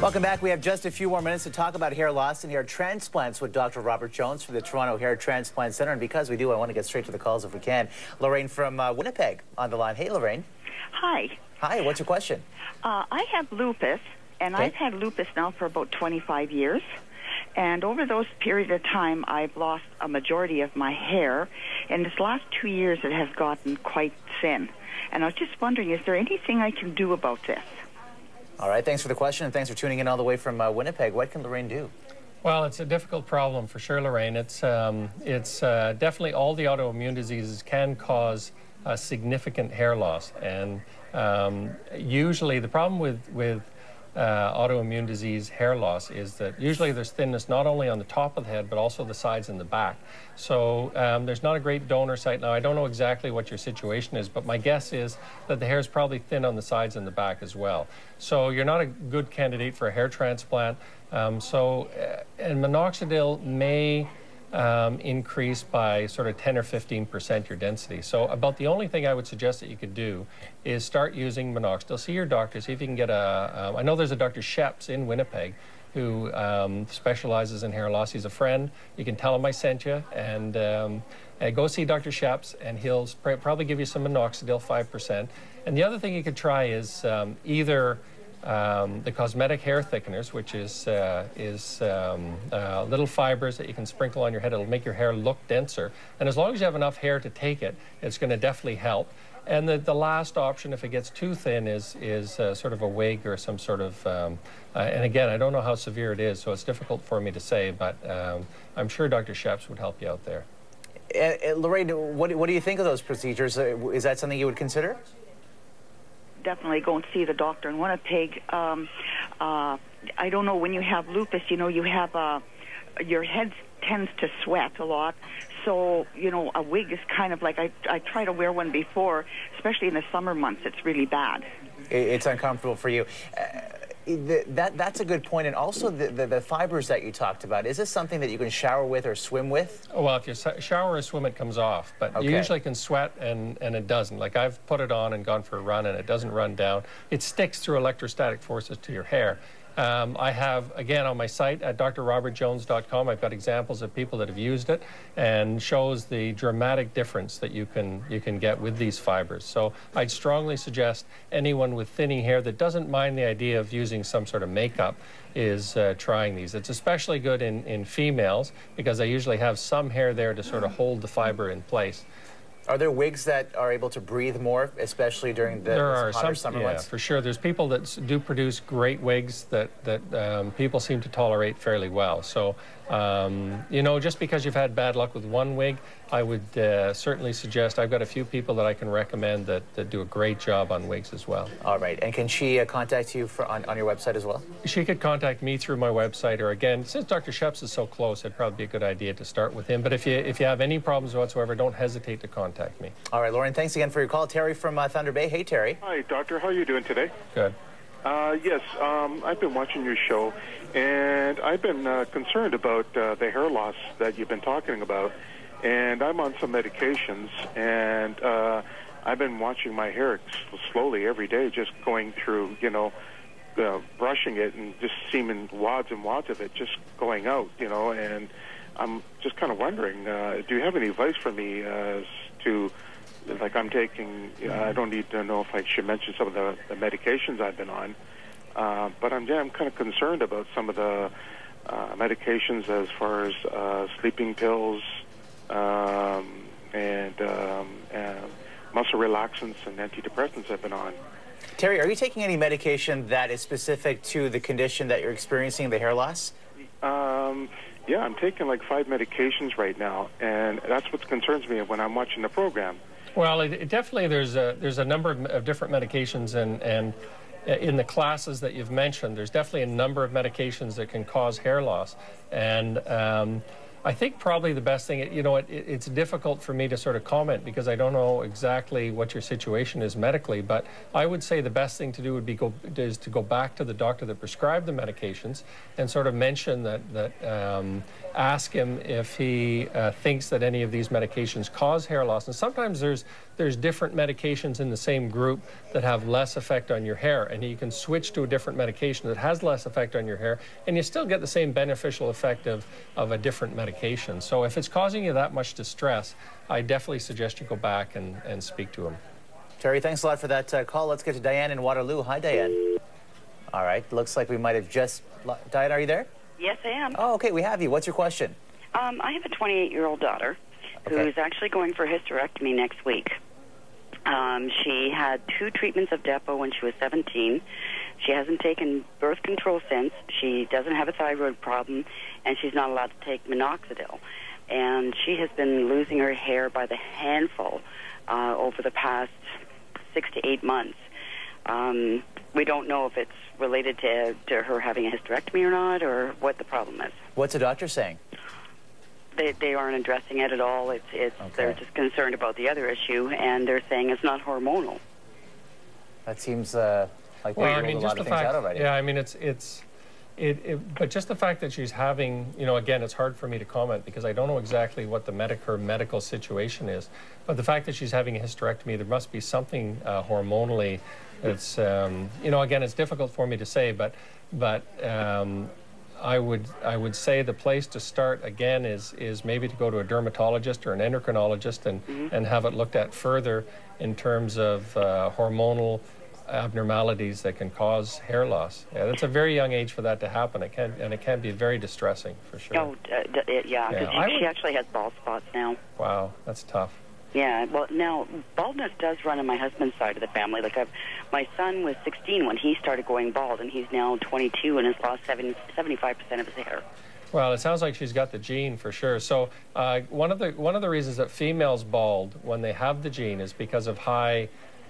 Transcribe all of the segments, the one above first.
Welcome back. We have just a few more minutes to talk about hair loss and hair transplants with Dr. Robert Jones from the Toronto Hair Transplant Centre. And because we do, I want to get straight to the calls if we can. Lorraine from Winnipeg on the line. Hey, Lorraine. Hi. Hi. What's your question? I have lupus, and I've had lupus now for about 25 years. And over those periods of time, I've lost a majority of my hair. In this last 2 years, it has gotten quite thin. And I was just wondering, is there anything I can do about this? All right. Thanks for the question, and thanks for tuning in all the way from Winnipeg. What can Lorraine do? Well, it's a difficult problem for sure, Lorraine. It's definitely all the autoimmune diseases can cause significant hair loss. And usually the problem with autoimmune disease hair loss is that usually there's thinness not only on the top of the head but also the sides and the back. So there's not a great donor site. Now, I don't know exactly what your situation is, but my guess is that the hair is probably thin on the sides and the back as well. So you're not a good candidate for a hair transplant. And minoxidil may increase by sort of 10 or 15% your density. So about the only thing I would suggest that you could do is start using minoxidil. See your doctor, see if you can get I know there's a Dr. Sheps in Winnipeg who specializes in hair loss. He's a friend. You can tell him I sent you, and go see Dr. Sheps, and he'll probably give you some minoxidil, 5%. And the other thing you could try is either the cosmetic hair thickeners, which is little fibers that you can sprinkle on your head. It'll make your hair look denser. And as long as you have enough hair to take it, it's going to definitely help. And the last option, if it gets too thin, is sort of a wig or some sort of, and again, I don't know how severe it is, so it's difficult for me to say, but I'm sure Dr. Sheps would help you out there. Lorraine, what do you think of those procedures? Is that something you would consider? Definitely go and see the doctor in Winnipeg. I don't know, when you have lupus, you know, you have your head tends to sweat a lot. So, you know, a wig is kind of like, I try to wear one before, especially in the summer months. It's really bad. It's uncomfortable for you. That's a good point. And also the fibers that you talked about, is this something that you can shower with or swim with? Oh, well, if you shower or swim, it comes off. But you usually can sweat and it doesn't. Like, I've put it on and gone for a run and it doesn't run down. It sticks through electrostatic forces to your hair. I have, again, on my site at drrobertjones.com, I've got examples of people that have used it and shows the dramatic difference that you can get with these fibers. So I'd strongly suggest anyone with thinning hair that doesn't mind the idea of using some sort of makeup is trying these. It's especially good in females because they usually have some hair there to sort of hold the fiber in place. Are there wigs that are able to breathe more, especially during the hotter summer months? Yeah, for sure. There's people that do produce great wigs that people seem to tolerate fairly well. So, you know, just because you've had bad luck with one wig, I would certainly suggest, I've got a few people that I can recommend that do a great job on wigs as well. All right. And can she contact you on your website as well? She could contact me through my website, or again, since Dr. Sheps is so close, it'd probably be a good idea to start with him. But if you have any problems whatsoever, don't hesitate to contact me. All right, Lauren, thanks again for your call. Terry from Thunder Bay. Hey, Terry. Hi, doctor. How are you doing today? Good. Yes, I've been watching your show, and I've been concerned about the hair loss that you've been talking about. And I'm on some medications, and I've been watching my hair slowly every day, just going through, you know, brushing it and just seeming wads and wads of it just going out, you know. And I'm just kind of wondering, do you have any advice for me as to, like, I'm taking, I don't need to know if I should mention some of the medications I've been on, but I'm kind of concerned about some of the medications as far as sleeping pills, and muscle relaxants and antidepressants I've been on. Terry, are you taking any medication that is specific to the condition that you're experiencing, the hair loss? Yeah, I'm taking like 5 medications right now, and that's what concerns me when I'm watching the program. Well, definitely there's a number of different medications, and in the classes that you've mentioned, there's definitely a number of medications that can cause hair loss. And I think probably the best thing, you know, it's difficult for me to sort of comment because I don't know exactly what your situation is medically, but I would say the best thing to do would be is to go back to the doctor that prescribed the medications and sort of mention ask him if he thinks that any of these medications cause hair loss. And sometimes there's there's different medications in the same group that have less effect on your hair, and you can switch to a different medication that has less effect on your hair, and you still get the same beneficial effect of a different medication. So if it's causing you that much distress, I definitely suggest you go back and speak to him. Terry, thanks a lot for that call. Let's get to Diane in Waterloo. Hi, Diane. All right, looks like we might have just... Diane, are you there? Yes, I am. Oh, okay, we have you. What's your question? I have a 28-year-old daughter who's actually going for hysterectomy next week. She had 2 treatments of Depo when she was 17. She hasn't taken birth control since. She doesn't have a thyroid problem, and she's not allowed to take minoxidil. And she has been losing her hair by the handful over the past 6 to 8 months. We don't know if it's related to her having a hysterectomy or not, or what the problem is. What's the doctor saying? They aren't addressing it at all. Okay. They're just concerned about the other issue, and they're saying it's not hormonal. That seems like well, I they mean, ruled a just lot the of things fact, out already. yeah, I mean, but just the fact that she's having, you know, again, it's hard for me to comment because I don't know exactly what her medical situation is. But the fact that she's having a hysterectomy, there must be something hormonally that's, you know, again, it's difficult for me to say, but I would say the place to start again is maybe to go to a dermatologist or an endocrinologist and have it looked at further in terms of hormonal abnormalities that can cause hair loss. Yeah, that's a very young age for that to happen. It can be very distressing for sure. Oh, yeah, because she actually has bald spots now. Wow, that's tough. Yeah, well, now, baldness does run on my husband's side of the family. Like, my son was 16 when he started going bald, and he's now 22 and has lost 75% of his hair. Well, it sounds like she's got the gene for sure. So one of the reasons that females bald when they have the gene is because of high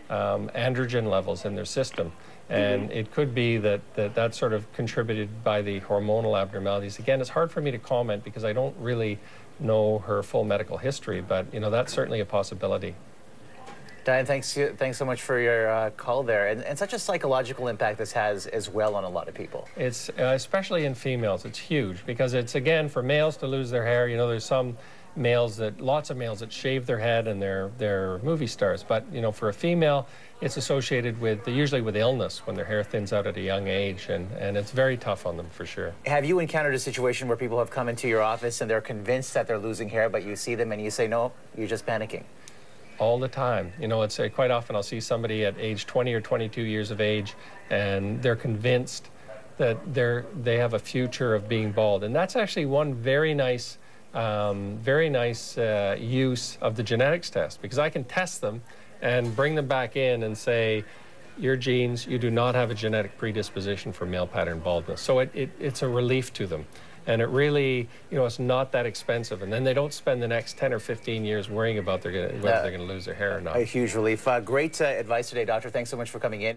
androgen levels in their system. And it could be that sort of contributed by the hormonal abnormalities. Again, it's hard for me to comment because I don't really know her full medical history, but you know, that's certainly a possibility. Diane, thanks so much for your call there. And such a psychological impact this has as well on a lot of people. It's, especially in females, it's huge because it's, again, for males to lose their hair, you know, there's some males lots of males that shave their head and they're movie stars. But, you know, for a female, it's associated with, usually with illness when their hair thins out at a young age, and it's very tough on them for sure. Have you encountered a situation where people have come into your office and they're convinced that they're losing hair, but you see them and you say, no, you're just panicking? All the time. You know, it's quite often I'll see somebody at age 20 or 22 years of age and they're convinced that they have a future of being bald. And that's actually one very nice use of the genetics test, because I can test them and bring them back in and say, your genes, you do not have a genetic predisposition for male pattern baldness. So it's a relief to them. And it really, you know, it's not that expensive. And then they don't spend the next 10 or 15 years worrying about whether they're going to lose their hair or not. A huge relief. Great advice today, Doctor. Thanks so much for coming in.